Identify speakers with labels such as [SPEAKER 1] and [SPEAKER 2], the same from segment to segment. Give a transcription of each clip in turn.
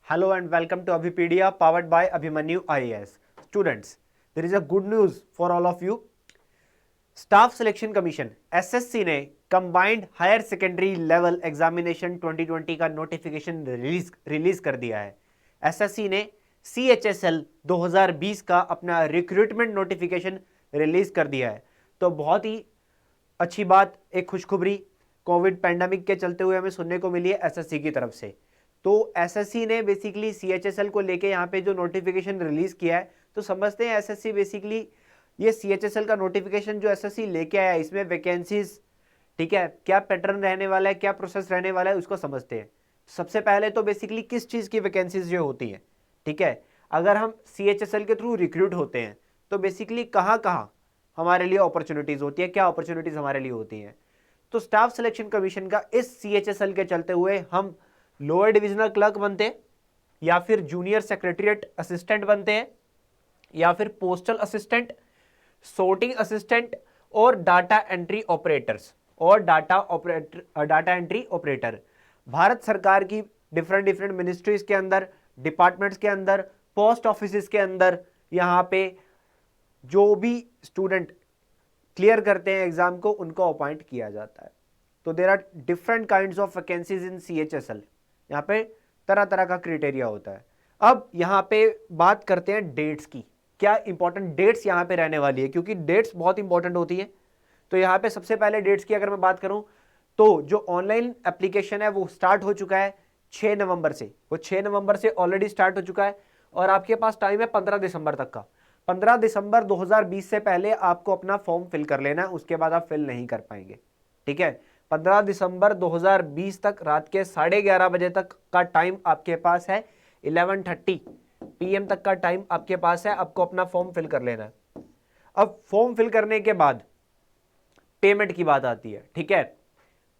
[SPEAKER 1] Hello and welcome to Abhipedia powered by Abhimanyu IAS. Students, there is a good news for all of you. Staff selection commission SSC ने combined higher secondary level examination 2020 का notification release कर दिया है। SSC ने CHSL 2020 का अपना recruitment notification release कर दिया है। तो बहुत ही अच्छी बात, एक खुशखबरी कोविड पैंडेमिक के चलते हुए हमें सुनने को मिली है एसएससी की तरफ से। तो एसएससी ने बेसिकली सीएचएसएल को लेके यहाँ पे जो नोटिफिकेशन रिलीज किया है, तो समझते हैं एसएससी बेसिकली ये सीएचएसएल का नोटिफिकेशन जो एसएससी लेके आया, इसमें वैकेंसीज, ठीक है, क्या पैटर्न रहने वाला है, क्या प्रोसेस रहने वाला है, उसको समझते हैं। सबसे पहले तो बेसिकली किस चीज़ की वैकेंसीज जो होती हैं, ठीक है, अगर हम सीएचएसएल के थ्रू रिक्रूट होते हैं तो बेसिकली कहाँ कहाँ हमारे लिए अपॉर्चुनिटीज़ होती है, क्या अपॉर्चुनिटीज़ हमारे लिए होती हैं। तो स्टाफ सिलेक्शन कमीशन का इस सीएचएसएल के चलते हुए हम लोअर डिविजनल क्लर्क बनते हैं, या फिर जूनियर सेक्रेटरीट असिस्टेंट बनते हैं, या फिर पोस्टल असिस्टेंट, sorting असिस्टेंट और डाटा एंट्री ऑपरेटर्स और डाटा एंट्री ऑपरेटर। भारत सरकार की डिफरेंट मिनिस्ट्रीज के अंदर, डिपार्टमेंट्स के अंदर, पोस्ट ऑफिस के अंदर यहाँ पे जो भी स्टूडेंट क्लियर करते हैं एग्जाम को, उनको अपॉइंट किया जाता है। तो there are different kinds of vacancies in CHSL. यहाँ पे तरह तरह का क्राइटेरिया होता है। अब यहाँ पे बात करते हैं डेट्स की, क्या इंपॉर्टेंट डेट्स यहाँ पे रहने वाली है, क्योंकि डेट्स बहुत इंपॉर्टेंट होती है। तो यहाँ पे सबसे पहले डेट्स की अगर मैं बात करूँ तो जो ऑनलाइन एप्लीकेशन है वो स्टार्ट हो चुका है 6 नवंबर से। वो 6 नवंबर से ऑलरेडी स्टार्ट हो चुका है और आपके पास टाइम है 15 दिसंबर तक का। 15 दिसंबर 2020 से पहले आपको अपना फॉर्म फिल कर लेना है, उसके बाद आप फिल नहीं कर पाएंगे, ठीक है। 15 दिसंबर 2020 तक रात के 11:30 बजे तक का टाइम आपके पास है, 11:30 PM तक का टाइम आपके पास है, आपको अपना फॉर्म फिल कर लेना है। अब फॉर्म फिल करने के बाद पेमेंट की बात आती है, ठीक है।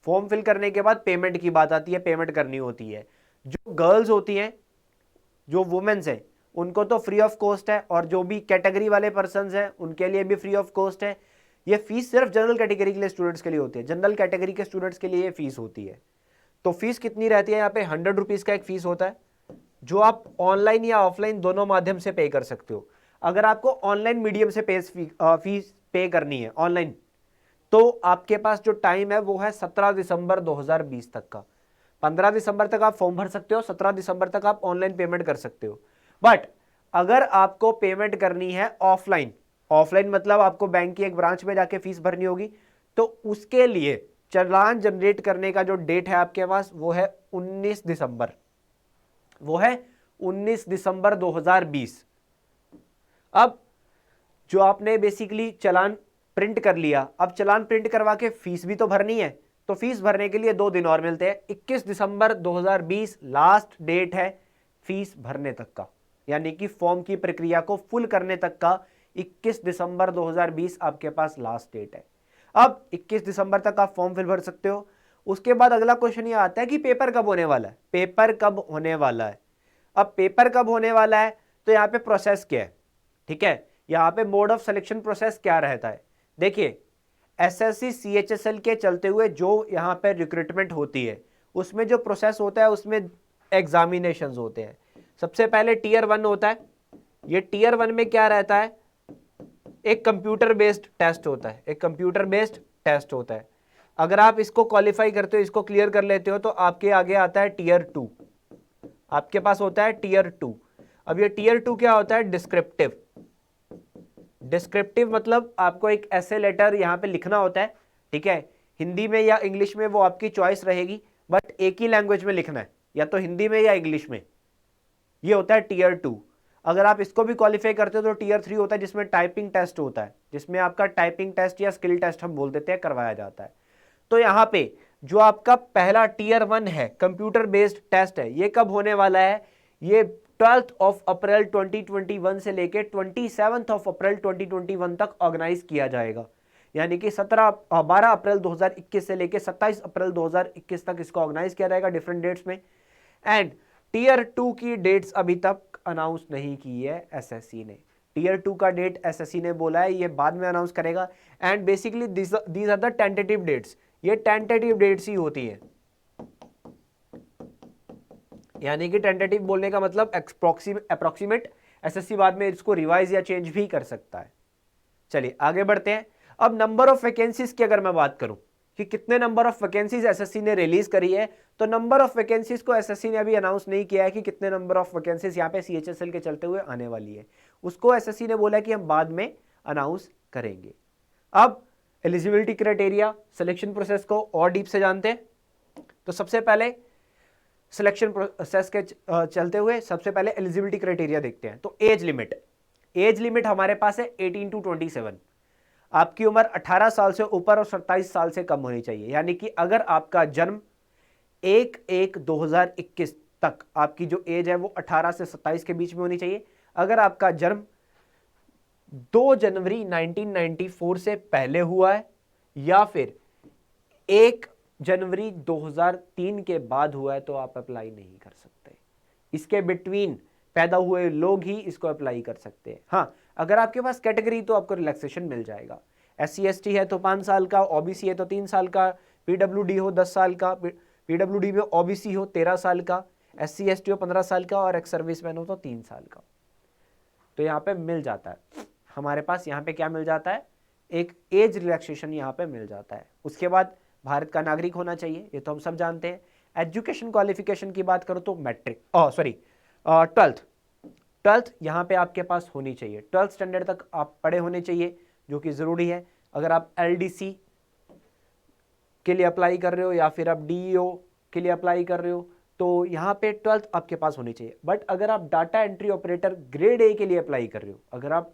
[SPEAKER 1] फॉर्म फिल करने के बाद पेमेंट की बात आती है, पेमेंट करनी होती है। जो गर्ल्स होती हैं, जो वुमेन्स हैं, उनको तो फ्री ऑफ कॉस्ट है, और जो भी कैटेगरी वाले पर्संस हैं उनके लिए भी फ्री ऑफ कॉस्ट है। ये फीस सिर्फ जनरल कैटेगरी के लिए स्टूडेंट्स के लिए होती है। जनरल कैटेगरी के स्टूडेंट्स के लिए ये फीस होती है। तो फीस कितनी रहती है यहाँ पे? 100 रुपीज़ का एक फीस होता है, जो आप ऑनलाइन या ऑफलाइन दोनों माध्यम से पे कर सकते हो। अगर आपको ऑनलाइन मीडियम से फीस पे करनी है ऑनलाइन, तो आपके पास जो टाइम है वो है 17 दिसंबर 2020 तक का। 15 दिसंबर तक आप फॉर्म भर सकते हो, 17 दिसंबर तक आप ऑनलाइन पेमेंट कर सकते हो। बट अगर आपको पेमेंट करनी है ऑफलाइन, ऑफलाइन मतलब आपको बैंक की एक ब्रांच में जाके फीस भरनी होगी, तो उसके लिए चालान जनरेट करने का जो डेट है आपके पास वो है 19 दिसंबर, वो है 19 दिसंबर 2020। अब जो आपने बेसिकली चालान प्रिंट कर लिया, अब चालान प्रिंट करवा के फीस भी तो भरनी है, तो फीस भरने के लिए 2 दिन और मिलते हैं। 21 दिसंबर 2020 लास्ट डेट है फीस भरने तक का, यानी कि फॉर्म की प्रक्रिया को फुल करने तक का 21 दिसंबर 2020 आपके पास लास्ट डेट है। अब 21 दिसंबर तक आप फॉर्म फिल भर सकते हो। उसके बाद अगला क्वेश्चन ये आता है कि पेपर कब होने वाला है, पेपर कब होने वाला है। अब पेपर कब होने वाला है, तो यहाँ पे प्रोसेस क्या है, ठीक है, यहाँ पे मोड ऑफ सिलेक्शन प्रोसेस क्या रहता है। देखिए, एसएससी सीएचएसएल के चलते हुए जो यहाँ पे रिक्रूटमेंट होती है, उसमें जो प्रोसेस होता है उसमें एग्जामिनेशंस होते हैं। सबसे पहले टीयर 1 होता है। ये टीयर 1 में क्या रहता है? एक कंप्यूटर बेस्ड टेस्ट होता है, एक कंप्यूटर बेस्ड टेस्ट होता है। अगर आप इसको क्वालिफाई करते हो, इसको क्लियर कर लेते हो, तो आपके आगे आता है टीयर 2। आपके पास होता है टीयर 2। अब ये टीयर 2 क्या होता है? डिस्क्रिप्टिव। डिस्क्रिप्टिव मतलब आपको एक ऐसे लेटर यहाँ पे लिखना होता है, ठीक है, हिंदी में या इंग्लिश में, वो आपकी चॉइस रहेगी, बट एक ही लैंग्वेज में लिखना है, या तो हिंदी में या इंग्लिश में। ये होता है टीयर 2। अगर आप इसको भी क्वालिफाई करते हो तो टीयर 3 होता है, जिसमें टाइपिंग टेस्ट होता है, जिसमें आपका टाइपिंग टेस्ट या स्किल टेस्ट हम बोल देते हैं, करवाया जाता है। तो यहाँ पे जो आपका पहला टीयर 1 है, कंप्यूटर बेस्ड टेस्ट है, ये कब होने वाला है? ये 12 अप्रैल 2021 से लेके 27 अप्रैल 2021 तक ऑर्गेनाइज किया जाएगा। यानी कि 12 अप्रैल 2021 से लेके 27 अप्रैल 2021 तक इसको ऑर्गेनाइज किया जाएगा डिफरेंट डेट्स में। एंड टीयर 2 की डेट्स अभी तक अनाउंस नहीं की है एसएससी ने। टीयर 2 का डेट एसएससी ने बोला है ये बाद में अनाउंस करेगा। And basically these are the tentative dates. ये टेंटेटिव डेट्स ही होती है। यानी कि टेंटेटिव बोलने का मतलब अप्रोक्सीमेट, एसएससी बाद में इसको रिवाइज या चेंज भी कर सकता है। चलिए आगे बढ़ते हैं। अब नंबर ऑफ वैकेंसीज की अगर मैं बात करूं कि कितने नंबर ऑफ वैकेंसीज एसएससी ने रिलीज करी है, तो नंबर ऑफ वैकेंसीज को एसएससी ने अभी अनाउंस नहीं किया है कि कितने नंबर ऑफ वैकेंसीज यहाँ पे सीएचएसएल के चलते हुए आने वाली है, उसको एसएससी ने बोला कि हम बाद में अनाउंस करेंगे। अब एलिजिबिलिटी क्राइटेरिया, सिलेक्शन प्रोसेस को और डीप से जानते हैं। तो सबसे पहले सिलेक्शन प्रोसेस के चलते हुए सबसे पहले एलिजिबिलिटी क्राइटेरिया देखते हैं। तो एज लिमिट हमारे पास है 18 to 27। आपकी उम्र 18 साल से ऊपर और 27 साल से कम होनी चाहिए। यानी कि अगर आपका जन्म 1/1/2021 तक आपकी जो एज है वो 18 से 27 के बीच में होनी चाहिए। अगर आपका जन्म 2 जनवरी 1994 से पहले हुआ है या फिर 1 जनवरी 2003 के बाद हुआ है तो आप अप्लाई नहीं कर सकते। इसके बिटवीन पैदा हुए लोग ही इसको अप्लाई कर सकते हैं। हाँ, अगर आपके पास कैटेगरी तो आपको रिलैक्सेशन मिल जाएगा। SC/ST है तो 5 साल का, OBC है तो 3 साल का, PWD हो 10 साल का, PWD में OBC हो 13 साल का, SC/ST हो 15 साल का और एक्स सर्विसमैन हो तो 3 साल का। तो यहाँ पे मिल जाता है हमारे पास, यहाँ पे क्या मिल जाता है, एक एज रिलैक्सेशन यहाँ पे मिल जाता है। उसके बाद भारत का नागरिक होना चाहिए, ये तो हम सब जानते हैं। एजुकेशन क्वालिफिकेशन की बात करो तो मैट्रिक, ट्वेल्थ यहाँ पे आपके पास होनी चाहिए। 12th स्टैंडर्ड तक आप पढ़े होने चाहिए, जो कि ज़रूरी है। अगर आप LDC के लिए अप्लाई कर रहे हो या फिर आप DEO के लिए अप्लाई कर रहे हो तो यहाँ पे 12th आपके पास होनी चाहिए। बट अगर आप data entry operator grade A के लिए अप्लाई कर रहे हो, अगर आप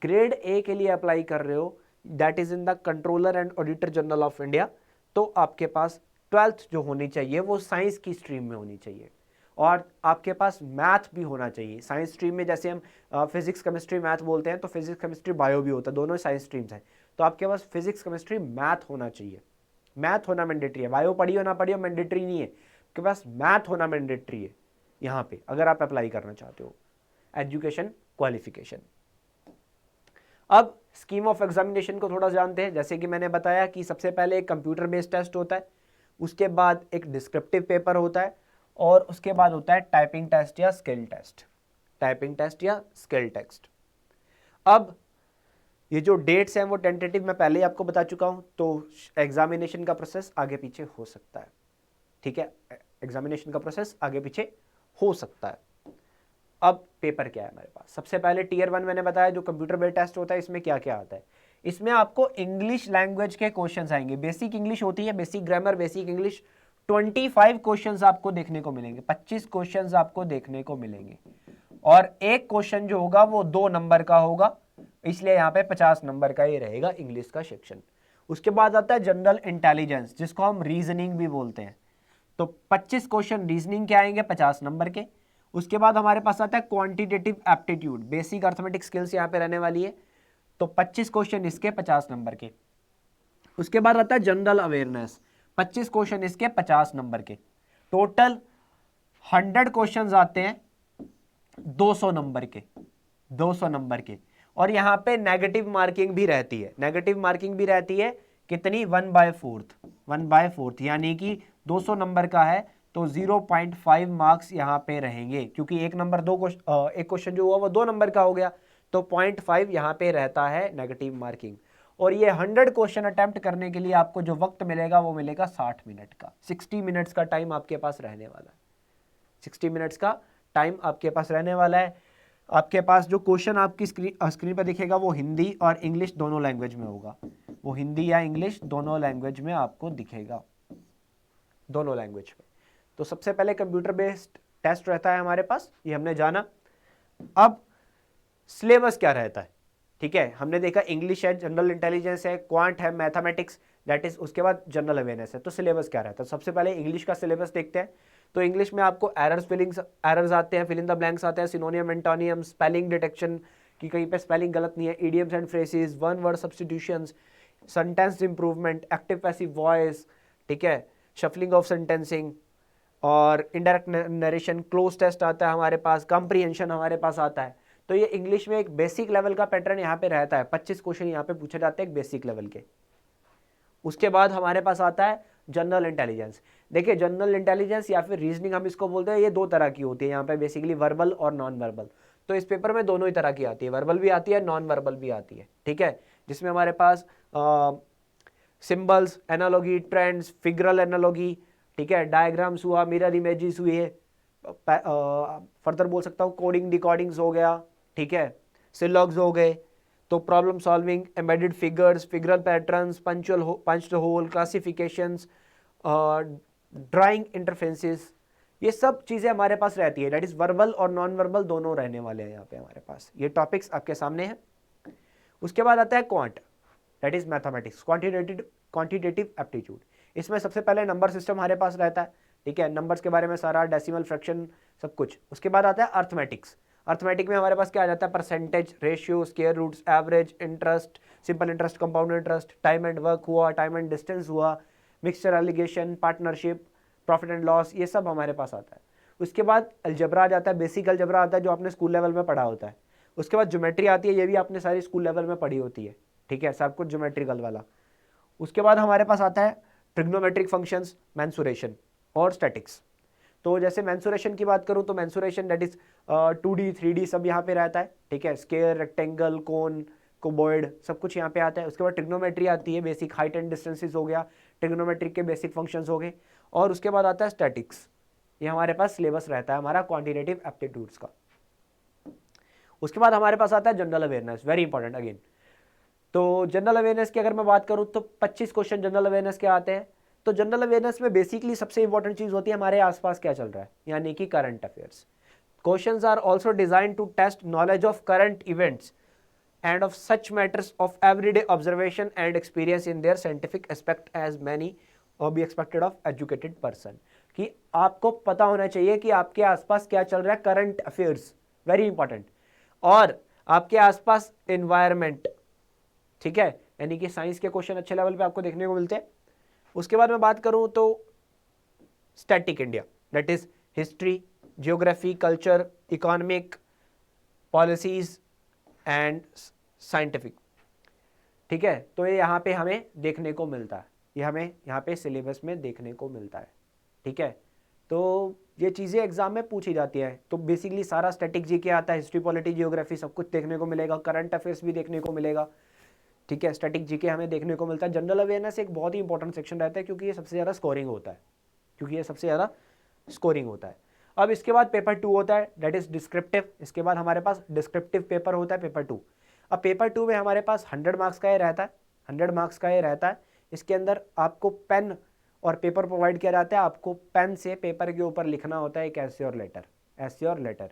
[SPEAKER 1] ग्रेड A के लिए अप्लाई कर रहे हो, that is in the controller and auditor general of India, तो आपके पास 12th जो होनी चाहिए वो साइंस की स्ट्रीम में होनी चाहिए और आपके पास मैथ भी होना चाहिए। साइंस स्ट्रीम में जैसे हम फिजिक्स केमिस्ट्री मैथ बोलते हैं तो फिजिक्स केमिस्ट्री बायो भी होता है, दोनों साइंस स्ट्रीम्स हैं। तो आपके पास फिजिक्स केमिस्ट्री मैथ होना चाहिए, मैथ होना मैंडेटरी है। बायो पढ़ियो ना पढ़ियो मैंडेटरी नहीं है, आपके पास मैथ होना मैंडेटरी है यहाँ पे अगर आप अप्लाई करना चाहते हो। Education qualification. अब स्कीम ऑफ एग्जामिनेशन को थोड़ा जानते हैं। जैसे कि मैंने बताया कि सबसे पहले एक कंप्यूटर बेस्ड टेस्ट होता है, उसके बाद एक डिस्क्रिप्टिव पेपर होता है और उसके बाद होता है टाइपिंग टेस्ट या स्किल टेस्ट। टाइपिंग टेस्ट या स्किल टेस्ट। अब ये जो डेट्स हैं वो टेंटेटिव मैं पहले ही आपको बता चुका हूं, तो एग्जामिनेशन का प्रोसेस आगे पीछे हो सकता है। ठीक है, एग्जामिनेशन का प्रोसेस आगे पीछे हो सकता है। अब पेपर क्या है हमारे पास, सबसे पहले Tier 1 मैंने बताया जो कंप्यूटर बेस्ड टेस्ट होता है। इसमें क्या क्या आता है, इसमें आपको इंग्लिश लैंग्वेज के क्वेश्चंस आएंगे। बेसिक इंग्लिश होती है, basic grammar, basic English. 25 questions आपको देखने को मिलेंगे, 25 क्वेश्चंस आपको देखने को मिलेंगे और एक क्वेश्चन जो होगा वो 2 नंबर का होगा, इसलिए यहाँ पे 50 नंबर का ही रहेगा इंग्लिश का सेक्शन। उसके बाद आता है जनरल इंटेलिजेंस, जिसको हम रीजनिंग भी बोलते हैं। तो 25 क्वेश्चन रीजनिंग के आएंगे 50 नंबर के। उसके बाद हमारे पास आता है quantitative aptitude, basic arithmetic skills यहाँ पे रहने वाली है, तो 25 क्वेश्चन इसके 50 नंबर के। उसके बाद आता है जनरल अवेयरनेस, 25 क्वेश्चन इसके 50 नंबर के। टोटल 100 क्वेश्चंस आते हैं 200 नंबर के, 200 नंबर के। और यहाँ पे नेगेटिव मार्किंग भी रहती है, नेगेटिव मार्किंग भी रहती है कितनी, 1/4, यानी कि 200 नंबर का है तो 0.5 मार्क्स यहाँ पे रहेंगे, क्योंकि एक क्वेश्चन जो हुआ वो 2 नंबर का हो गया, तो 0.5 यहाँ पे रहता है नेगेटिव मार्किंग। और ये 100 क्वेश्चन अटेम्प्ट करने के लिए आपको जो वक्त मिलेगा वो मिलेगा 60 मिनट का। 60 मिनट्स का टाइम आपके पास रहने वाला है, 60 मिनट्स का टाइम आपके पास रहने वाला है। आपके पास जो क्वेश्चन आपकी स्क्रीन पर दिखेगा वो हिंदी और इंग्लिश दोनों लैंग्वेज में होगा, वो हिंदी या इंग्लिश दोनों लैंग्वेज में आपको दिखेगा, दोनों लैंग्वेज में। तो सबसे पहले कंप्यूटर बेस्ड टेस्ट रहता है हमारे पास, ये हमने जाना। अब सिलेबस क्या रहता है, ठीक है, हमने देखा इंग्लिश है, जनरल इंटेलिजेंस है, क्वांट है, मैथमेटिक्स, दैट इज, उसके बाद जनरल अवेयरनेस है। तो सिलेबस क्या रहता है, सबसे पहले इंग्लिश का सिलेबस देखते हैं। तो इंग्लिश में आपको एरर्स आते हैं, फिल इन द ब्लैंक्स आते हैं, सिनोनियम, एंटोनियम, स्पेलिंग डिटेक्शन कि कहीं पे स्पेलिंग गलत नहीं है, idioms and phrases, one word substitutions, sentence improvement, active passive voice, ठीक है, शफलिंग ऑफ सेंटेंसिंग और इनडायरेक्ट नरेशन, क्लोज टेस्ट आता है हमारे पास, कॉम्प्रिहेंशन हमारे पास आता है। तो ये इंग्लिश में एक बेसिक लेवल का पैटर्न यहाँ पे रहता है, 25 क्वेश्चन यहाँ पे पूछे जाते हैं एक बेसिक लेवल के। उसके बाद हमारे पास आता है जनरल इंटेलिजेंस। देखिए जनरल इंटेलिजेंस या फिर रीजनिंग हम इसको बोलते हैं, ये दो तरह की होती है यहाँ पे बेसिकली, वर्बल और नॉन वर्बल। तो इस पेपर में दोनों ही तरह की आती है, वर्बल भी आती है, नॉन वर्बल भी आती है, ठीक है, जिसमें हमारे पास symbols, analogy, trends, figural analogy, ठीक है, डायग्राम्स हुआ, मिरर इमेजेस हुई है, फर्दर बोल सकता हूँ कोडिंग डिकोडिंग्स हो गया, ठीक है, सिलॉग्स हो गए, तो problem solving, embedded figures, figural patterns, punched hole, classifications, drawing interferences, ये सब चीज़ें हमारे पास रहती है। दैट इज वर्बल और नॉन वर्बल दोनों रहने वाले हैं यहाँ पे हमारे पास, ये टॉपिक्स आपके सामने हैं। उसके बाद आता है quant, that is mathematics, quantitative aptitude. इसमें सबसे पहले नंबर सिस्टम हमारे पास रहता है, ठीक है, नंबर्स के बारे में सारा, डेसिमल, फ्रैक्शन, सब कुछ। उसके बाद आता है अर्थमेटिक्स। अर्थमेटिक में हमारे पास क्या आ जाता है, percentage, ratio, square roots, average, interest, simple interest, compound interest, time and work हुआ, टाइम एंड डिस्टेंस हुआ, mixture alligation, partnership, profit and loss, ये सब हमारे पास आता है। उसके बाद अलजबरा आ जाता है, बेसिक अलजबरा आता है जो आपने स्कूल लेवल में पढ़ा होता है। उसके बाद ज्योमेट्री आती है, ये भी आपने सारी स्कूल लेवल में पढ़ी होती है, ठीक है, सब कुछ ज्योमेट्रिकल वाला। उसके बाद हमारे पास आता है ट्रिग्नोमेट्रिक फंक्शंस, मेंसुरेशन और स्टैटिक्स। तो जैसे मेंसुरेशन की बात करूं तो mensuration that is 2D 3D सब यहाँ पे रहता है, ठीक है, स्क्वायर, रेक्टेंगल, कोन, कुबॉइड, सब कुछ यहाँ पे आता है। उसके बाद ट्रिग्नोमेट्री आती है, बेसिक हाइट एंड डिस्टेंसेस हो गया, ट्रिग्नोमेट्रिक के बेसिक फंक्शंस हो गए। और उसके बाद आता है स्टैटिक्स, ये हमारे पास सिलेबस रहता है हमारा क्वांटिटेटिव एप्टीट्यूड्स का। उसके बाद हमारे पास आता है general awareness, very important again. तो जनरल अवेयरनेस की अगर मैं बात करूं तो 25 क्वेश्चन जनरल अवेयरनेस के आते हैं। तो जनरल अवेयरनेस में बेसिकली सबसे इंपॉर्टेंट चीज होती है हमारे आसपास क्या चल रहा है, यानी कि current affairs. Questions are also designed to test knowledge of current events and of such matters of everyday observation and experience in their scientific aspect as many or be expected of educated person। कि आपको पता होना चाहिए कि आपके आसपास क्या चल रहा है, करंट अफेयर्स, वेरी इंपॉर्टेंट, और आपके आसपास एनवायरमेंट, ठीक है, यानी कि साइंस के क्वेश्चन अच्छे लेवल पे आपको देखने को मिलते हैं। उसके बाद मैं बात करूं तो static India, that is history, geography, culture, economic, policies and scientific, ठीक है। तो ये यहाँ पे हमें देखने को मिलता है, ये हमें यहाँ पे सिलेबस में देखने को मिलता है, ठीक है। तो ये चीज़ें एग्जाम में पूछी जाती है। तो बेसिकली सारा स्टैटिक जीके आता है, हिस्ट्री, पॉलिटी, जियोग्राफी सब कुछ देखने को मिलेगा, करंट अफेयर्स भी देखने को मिलेगा, ठीक है, स्टैटिक जीके हमें देखने को मिलता है। जनरल अवेयरनेस एक बहुत ही इंपॉर्टेंट सेक्शन रहता है क्योंकि ये सबसे ज़्यादा स्कोरिंग होता है, अब इसके बाद पेपर 2 होता है, दैट इज डिस्क्रिप्टिव। इसके बाद हमारे पास डिस्क्रिप्टिव पेपर होता है, पेपर 2। अब पेपर 2 में हमारे पास 100 मार्क्स का ये रहता है, 100 मार्क्स का ये रहता है। इसके अंदर आपको पेन और पेपर प्रोवाइड किया जाता है, आपको पेन से पेपर के ऊपर लिखना होता है एक ऐसे और लेटर,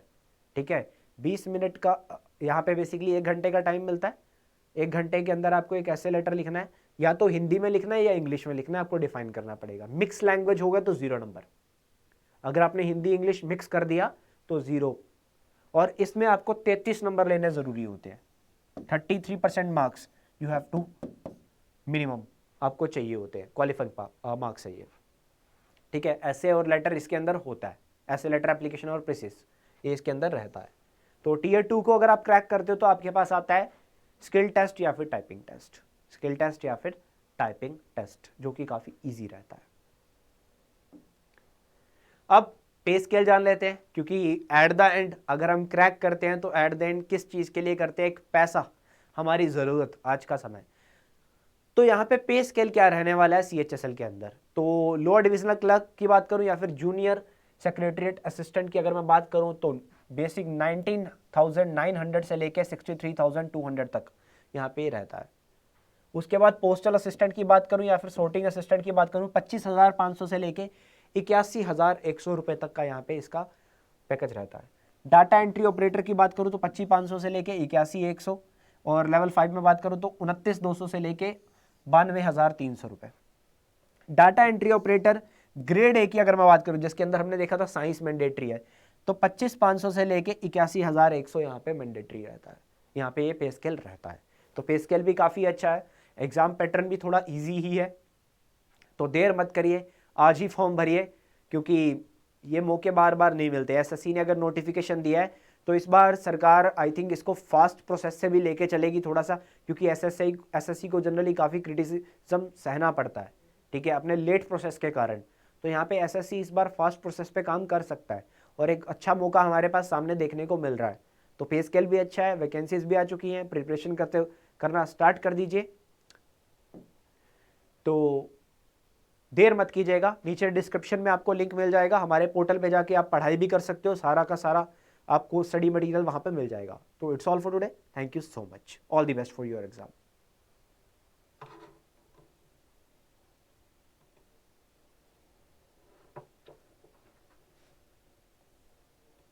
[SPEAKER 1] ठीक है। 20 मिनट का यहाँ पे बेसिकली 1 घंटे का टाइम मिलता है। 1 घंटे के अंदर आपको एक ऐसे लेटर लिखना है, या तो हिंदी में लिखना है या इंग्लिश में लिखना है, आपको डिफाइन करना पड़ेगा। मिक्स लैंग्वेज होगा तो 0 नंबर, अगर आपने हिंदी इंग्लिश मिक्स कर दिया तो 0। और इसमें आपको 33 नंबर लेने जरूरी होते हैं, 33% marks you have to minimum आपको चाहिए होते हैं, क्वालिफाइंग मार्क्स चाहिए, ठीक है। ऐसे और लेटर इसके अंदर होता है, ऐसे लेटर एप्लीकेशन और प्रेसिस ये इसके अंदर रहता है। तो टीयर 2 को अगर आप क्रैक करते हो तो आपके पास आता है स्किल टेस्ट या फिर टाइपिंग टेस्ट, जो कि काफी इजी रहता है। अब पे स्केल जान लेते हैं, क्योंकि एट द एंड अगर हम क्रैक करते हैं तो एट द एंड किस चीज के लिए करते हैं, एक पैसा, हमारी जरूरत आज का समय। तो यहाँ पे स्केल क्या रहने वाला है CHSL के अंदर। तो लोअर डिविजनल क्लर्क की बात करूं या फिर जूनियर सेक्रेटरीट असिस्टेंट की अगर मैं बात करूं तो बेसिक 19,900 से लेके 63,200 तक यहाँ पे रहता है। उसके बाद पोस्टल असिस्टेंट की बात करूं या फिर सोर्टिंग असिस्टेंट की बात करूं 25,500 से लेके 81,100 रुपए तक का यहाँ पे इसका पैकेज रहता है। डाटा एंट्री ऑपरेटर की बात करूं तो 25,500 से लेके 81,100, और लेवल 5 में बात करूं तो 29,200 से लेके 92,300 रुपए। Data entry operator grade A की अगर मैं बात करूं, जिसके अंदर हमने देखा था साइंस मैंडेटरी है, तो 25,500 से लेके 81,100 यहाँ पे मैंडेटरी रहता है, यहाँ पे ये पे स्केल रहता है। तो पे स्केल भी काफ़ी अच्छा है, एग्जाम पैटर्न भी थोड़ा ईजी ही है। तो देर मत करिए, आज ही फॉर्म भरिए, क्योंकि ये मौके बार बार नहीं मिलते। SSC ने अगर नोटिफिकेशन दिया है तो इस बार सरकार आई थिंक इसको फास्ट प्रोसेस से भी लेके चलेगी थोड़ा सा, क्योंकि SSC को जनरली काफ़ी क्रिटिसिज्म सहना पड़ता है, ठीक है, अपने लेट प्रोसेस के कारण। तो यहाँ पे एसएससी इस बार फास्ट प्रोसेस पे काम कर सकता है और एक अच्छा मौका हमारे पास सामने देखने को मिल रहा है। तो पे स्केल भी अच्छा है, वैकेंसीज भी आ चुकी हैं, प्रिपरेशन करना स्टार्ट कर दीजिए। तो देर मत कीजिएगा, नीचे डिस्क्रिप्शन में आपको लिंक मिल जाएगा, हमारे पोर्टल पे जाके आप पढ़ाई भी कर सकते हो, सारा का सारा आपको स्टडी मटेरियल वहाँ पे मिल जाएगा। तो it's all for today, thank you so much, all the best for your exam.